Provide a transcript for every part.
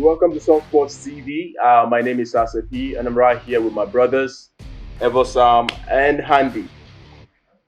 Welcome to Some Sports TV. My name is Asapi, and I'm right here with my brothers, Evalsam and Handy.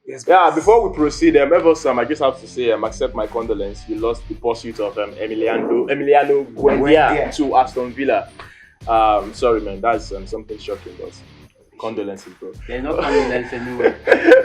Yes. Before we proceed, Evalsam, I just have to say, accept my condolence. You lost the pursuit of Emiliano Buendia to Aston Villa. Sorry, man, that's something shocking, but condolences, bro. There's no condolence anywhere.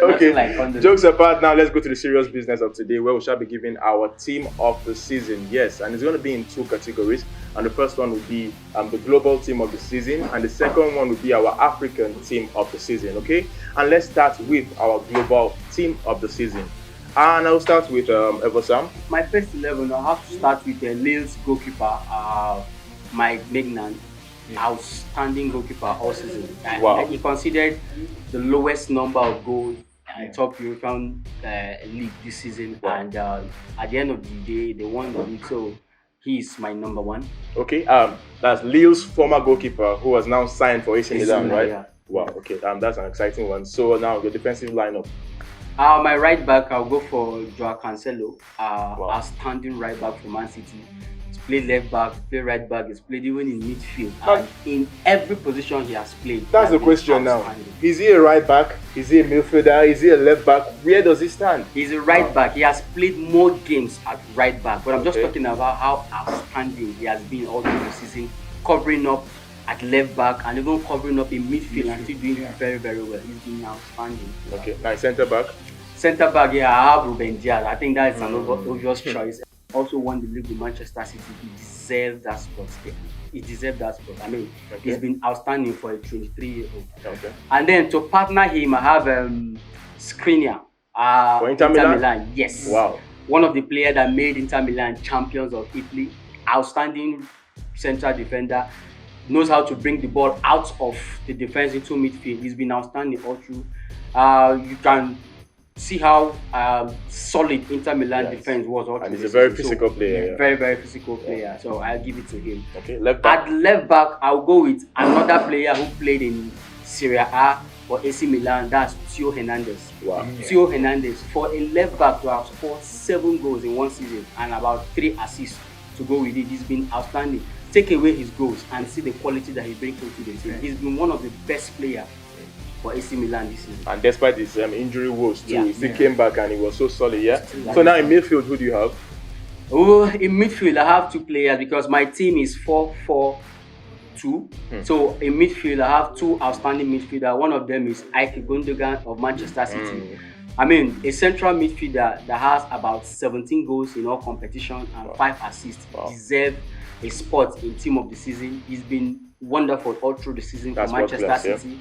Okay, like condolence. Jokes apart, now let's go to the serious business of today, where we shall be giving our team of the season. Yes, and it's going to be in two categories. And the first one will be the global team of the season, and the second one will be our African team of the season. Okay, and let's start with our global team of the season. And I'll start with Evalsam. My first 11, I'll have to start with Lille's goalkeeper, Mike Maignan. Outstanding goalkeeper all season. Wow. He considered the lowest number of goals in top European league this season, and at the end of the day, they won the league. So he's my number one. Okay, that's Lille's former goalkeeper who has now signed for AC Milan, right? Yeah. Wow. Okay, that's an exciting one. So now your defensive lineup. My right back, I'll go for Joao Cancelo. Outstanding right back for Man City. Played left back, played right back, he's played even in midfield, and in every position he has played. That's the question now. Is he a right back? Is he a midfielder? Is he a left back? Where does he stand? He's a right back. He has played more games at right back, but I'm just talking about how outstanding he has been all through the season, covering up at left back and even covering up in midfield and still doing very, very well. He's been outstanding. Okay, now centre back. Centre back, I have Ruben Diaz. I think that's an obvious choice. Also won the league with Manchester City. He deserved that spot. He deserved that spot. I mean, he's been outstanding for a 23-year-old. Okay. And then to partner him, I have Skriniar for Inter Milan. Yes. Wow. One of the players that made Inter Milan champions of Italy. Outstanding central defender. Knows how to bring the ball out of the defense into midfield. He's been outstanding all through. You can see how solid Inter Milan defense was. And he's a very physical player. Very, very physical player. So I'll give it to him. Okay, left back. At left back, I'll go with another player who played in Serie A for AC Milan. That's Theo Hernandez. Wow. Theo Hernandez, for a left back to have scored 7 goals in one season and about 3 assists to go with it, he's been outstanding. Take away his goals and see the quality that he brings into the team. He's been one of the best players for AC Milan this season. And despite his injury woes too, he still came back and he was so solid, So now in midfield, who do you have? Oh, in midfield, I have 2 players because my team is 4-4-2. So in midfield, I have 2 outstanding midfielders. One of them is Ike Gundogan of Manchester City. I mean, a central midfielder that has about 17 goals in all competition and 5 assists. Deserves a spot in team of the season. He's been wonderful all through the season for Manchester City. Yeah.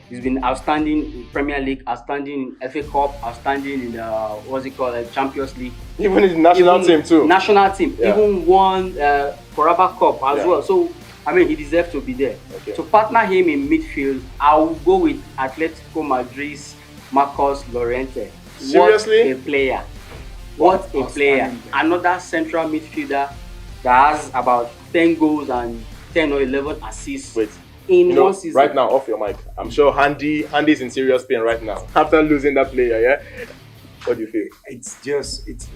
He's been outstanding in Premier League, outstanding in FA Cup, outstanding in the Champions League. Even in the national team too. National team. Even won Carabao Cup as well. So, I mean, he deserves to be there. Okay. To partner him in midfield, I'll go with Atletico Madrid's Marcos Llorente. Seriously? What a player. What a player. Another central midfielder that has about 10 goals and 10 or 11 assists. Wait. In one season. Right now, off your mic. I'm sure Handy's in serious pain right now after losing that player. What do you feel? It's just it's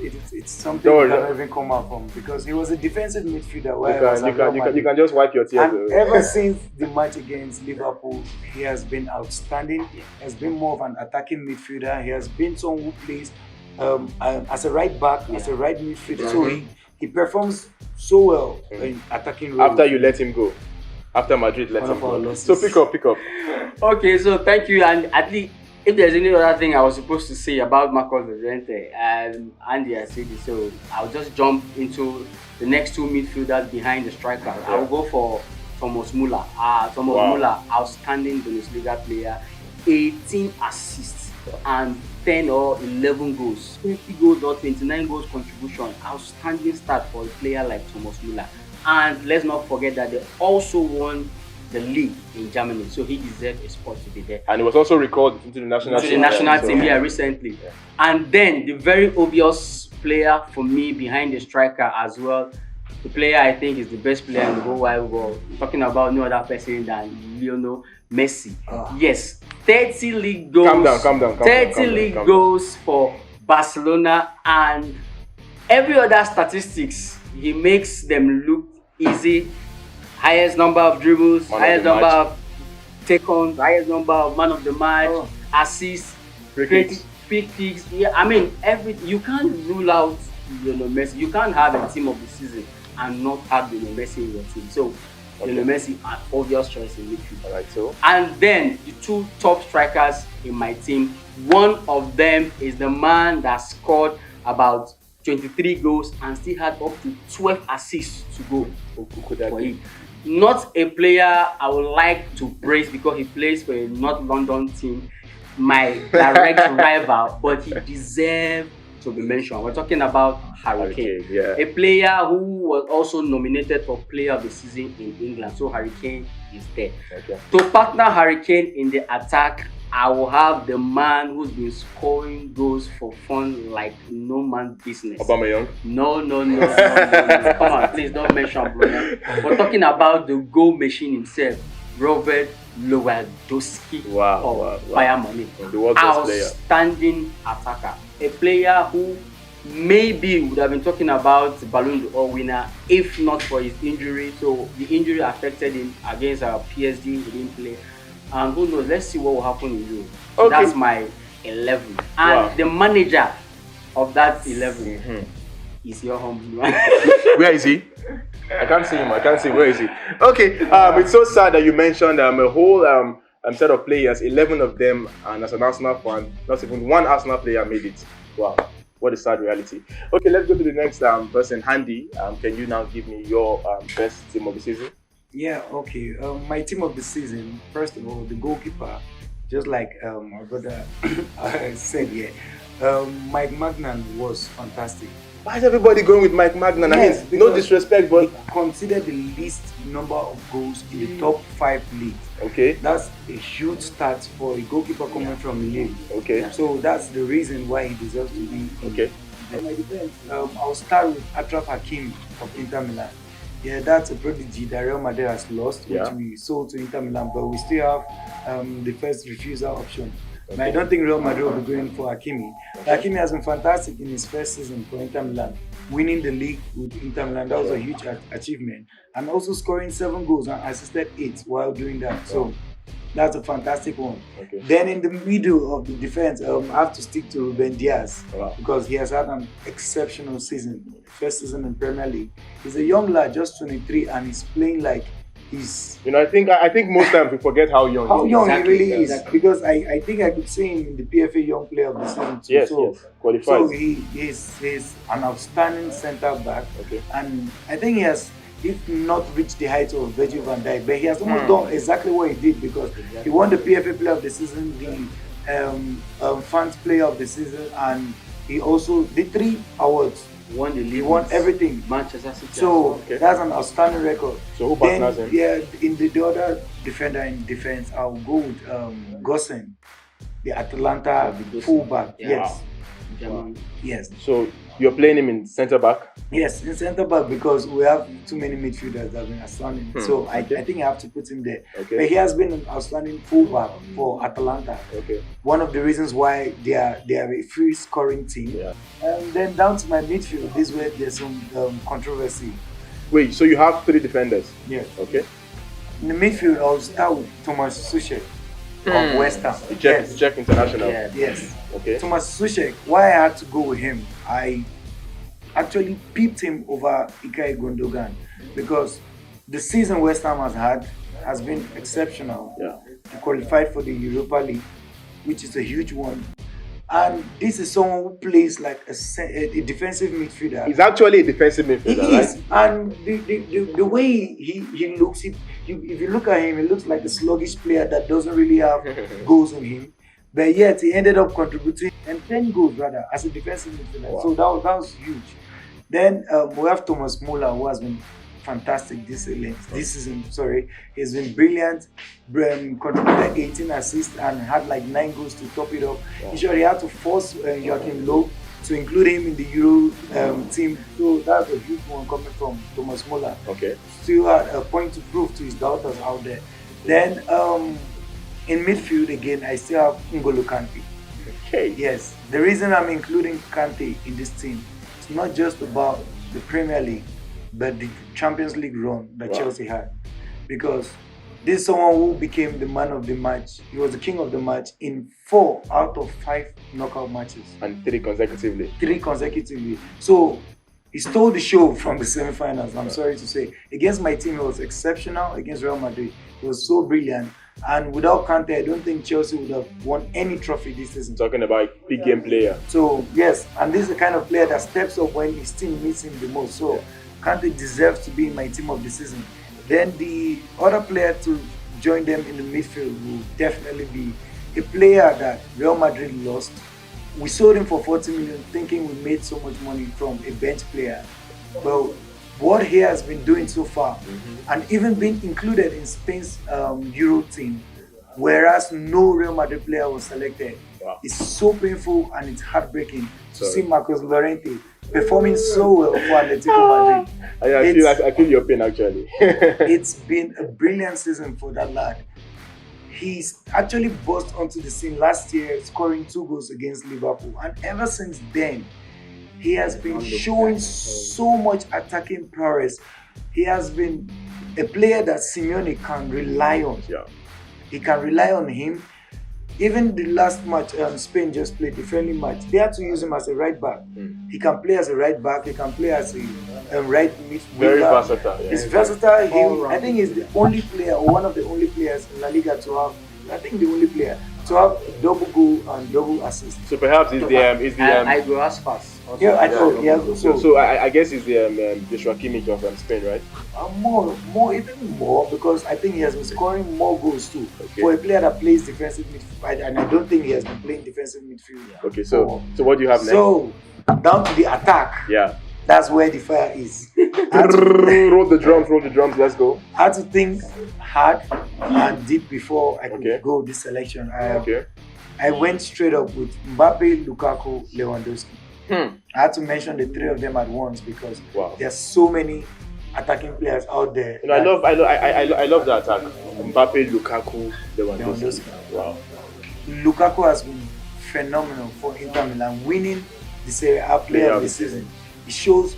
something you can't even come out from, because he was a defensive midfielder. You can just wipe your tears. And ever since the match against Liverpool, he has been outstanding. He has been more of an attacking midfielder. He has been someone who plays as a right back, as a right midfielder. So he performs so well in attacking role. After you let him go. After Madrid let him go. So pick up. Okay, so thank you. And at least, if there's any other thing I was supposed to say about Marcos Llorente, and Andy has said it, so I'll just jump into the next 2 midfielders behind the striker. I'll go for Thomas Muller. Muller, outstanding Bundesliga player, 18 assists and 10 or 11 goals, 20 goals or 29 goals contribution. Outstanding start for a player like Thomas Muller. And let's not forget that they also won the league in Germany, so he deserved a spot to be there. And he was also recalled into the national team. Recently. And then the very obvious player for me behind the striker as well, the player I think is the best player in the whole wide world. I'm talking about no other person than Lionel Messi. Yes, 30 league goals. Calm down. 30 league goals for Barcelona, and every other statistics, he makes them look easy highest number of dribbles, Man of highest the number match. of take-ons, highest number of man of the match, Oh. assists, Free kicks. free kicks. Yeah, I mean, you can't rule out Lionel Messi. You can't have a team of the season and not have Lionel Messi in your team. So, Lionel Messi, an obvious choice in midfield. All right, so And then the two top strikers in my team, one of them is the man that scored about 23 goals and still had up to 12 assists to go who could that for be? him. Not a player I would like to praise because he plays for a North London team, my direct rival, but he deserves to be mentioned. We're talking about Harry Kane, yeah. a player who was also nominated for Player of the Season in England. So Harry Kane is there. Okay. To partner Harry Kane in the attack, I will have the man who's been scoring goals for fun like no man's business. Aubameyang. No. Come on, please don't mention Bruyne. We're talking about the goal machine himself, Robert Lewandowski Wow. Bayern Munich. The world's best player. Outstanding attacker. A player who maybe would have been talking about Ballon d'Or winner if not for his injury. So the injury affected him against PSG. He didn't play. And who knows? Let's see what will happen in Europe. So Okay. that's my 11. And the manager of that 11 is your humble man. Where is he? I can't see him. Where is he? Okay. It's so sad that you mentioned a whole set of players, 11 of them, and as an Arsenal fan, not even one Arsenal player made it. Wow. What a sad reality. Okay, let's go to the next person, Handy. Can you now give me your best team of the season? Yeah, okay. My team of the season, first of all, the goalkeeper, just like my brother said here, Mike Magnan was fantastic. Why is everybody going with Mike Magnan? Yes, I mean, no because disrespect, but considered the least number of goals in the top 5 leagues. okay. That's a huge start for a goalkeeper coming from Lille. Okay. So that's the reason why he deserves to be. Okay. In my defense, I'll start with Achraf Hakimi of Inter Milan. Yeah, that's a prodigy that Real Madrid has lost, which we sold to Inter Milan, but we still have the first refusal option. But I don't think Real Madrid will be going for Hakimi. Hakimi has been fantastic in his first season for Inter Milan, winning the league with Inter Milan. That was a huge achievement, and also scoring 7 goals and assisted 8 while doing that. So that's a fantastic one. Okay. Then in the middle of the defense, I have to stick to Ruben Diaz because he has had an exceptional season, first season in Premier League. He's a young lad, just 23, and he's playing like he's. You know, I think most times we forget how young. He really is. Exactly. Because I think I could see him in the PFA Young Player of the Season too. Yes, so, yes, qualified. So he's an outstanding centre back, Okay. and I think he has, if not reached the height of Virgil van Dijk, but he has almost done exactly what he did because he won the PFA Player of the Season, the Fans Player of the Season, and he also did 3 awards. Won the league. He won everything. Manchester City. So that's an outstanding record. So who partners him? Yeah, in the other defender in defense, I'll go with Gossen, the Atalanta fullback. Yeah. Yes, German. yes, So you're playing him in centre back. yes, in centre back because we have too many midfielders that have been outstanding. So I think I have to put him there. Okay. But he has been an outstanding fullback for Atalanta. Okay. One of the reasons why they are a free scoring team. Yeah. And then down to my midfield, this is where there's some controversy. Wait. So you have 3 defenders. Yes. Okay. In the midfield, I'll start with Thomas Suchek of West Ham. Czech international. Yeah. Yes. Okay. Thomas Suchek, why I had to go with him, I actually pipped him over Ilkay Gundogan because the season West Ham has had has been exceptional. Yeah. He qualified for the Europa League, which is a huge one. And this is someone who plays like a defensive midfielder. He's actually a defensive He midfielder, is, right? and the way he looks, if you look at him, he looks like a sluggish player that doesn't really have goals in him. But yet he ended up contributing and 10 goals rather as a defensive midfielder. Wow. So that was huge. Then we have Thomas Muller, who has been fantastic this season. Sorry, he's been brilliant. Contributed 18 assists and had like 9 goals to top it up. Wow. In short, he had to force Joachim Low to include him in the Euro team. So that's a huge one coming from Thomas Muller. Okay. Still had a point to prove to his doubters out there. Then in midfield again, I still have N'Golo Kante. Okay. Yes, the reason I'm including Kante in this team, it's not just about the Premier League, but the Champions League run that Wow. Chelsea had. because this is someone who became the man of the match. He was the king of the match in 4 out of 5 knockout matches. And 3 consecutively. 3 consecutively. So he stole the show from the semi-finals, I'm sorry to say. Against my team, he was exceptional. Against Real Madrid, he was so brilliant. And without Kante, I don't think Chelsea would have won any trophy this season. Talking about big game player. So, yes, and this is the kind of player that steps up when his team needs him the most. So, Kante deserves to be in my team of the season. Then the other player to join them in the midfield will definitely be a player that Real Madrid lost. We sold him for 40 million thinking we made so much money from a bench player. But what he has been doing so far, and even being included in Spain's Euro team, whereas no Real Madrid player was selected, it's so painful and it's heartbreaking to see Marcos Llorente performing so well for Atletico Madrid. I feel your pain actually. It's been a brilliant season for that lad. He's actually burst onto the scene last year, scoring 2 goals against Liverpool, and ever since then, he has been showing so much attacking prowess. He has been a player that Simeone can rely on. Yeah. He can rely on him. Even the last match Spain just played, the friendly match, they had to use him as a right back. He can play as a right back, he can play as a right midfielder. Very versatile. Yeah. He's versatile. I think he's the only player, or one of the only players in La Liga to have, I think the only player to have double goal and double assist. So perhaps is the I go as fast. Yeah, I thought, yeah. So I guess it's the Joshua Kimmich of Spain, right? Even more, because I think he has been scoring more goals too. For a player that plays defensive midfield, and I don't think he has been playing defensive midfield. Okay, so what do you have next? So down to the attack. Yeah. That's where the fire is. Roll the drums, let's go. I had to think hard and deep before I could go this selection. I went straight up with Mbappe, Lukaku, Lewandowski. I had to mention the 3 of them at once because there's so many attacking players out there. You know, I love the attack. Mbappe, Lukaku, Lewandowski. Wow. Lukaku has been phenomenal for Inter Milan, winning the Serie A Player of the Season. He shows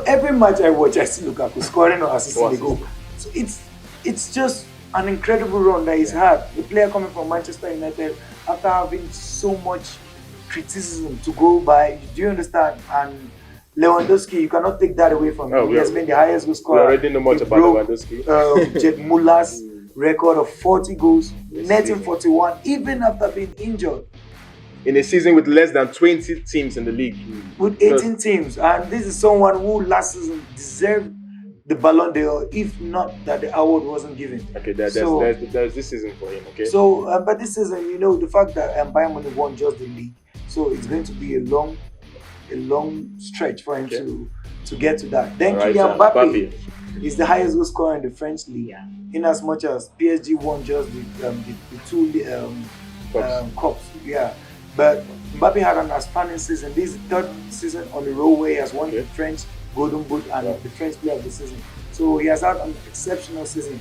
every match I watch, I see Lukaku scoring or assisting the goal. So it's just an incredible run that he's had. A player coming from Manchester United after having so much criticism to go by. Do you understand? And Lewandowski, you cannot take that away from him. He has been the highest goal scorer. We already know much about Lewandowski. Jet Muller's record of 40 goals, netting 41, even after being injured. In a season with less than 20 teams in the league. With 18 teams. And this is someone who last season deserved the Ballon d'Or, if not that the award wasn't given. Okay, there's this season for him, okay? So, but this season, you know, the fact that Bayern Munich won just the league, so it's going to be a long stretch for him to get to that. Then Kylian Mbappe is the highest goal scorer in the French league, in as much as PSG won just the 2 cups. Yeah. But Mbappe had an outstanding season. This is the 3rd season on the row where he has won the French Golden Boot and the French Player of the Season. So he has had an exceptional season.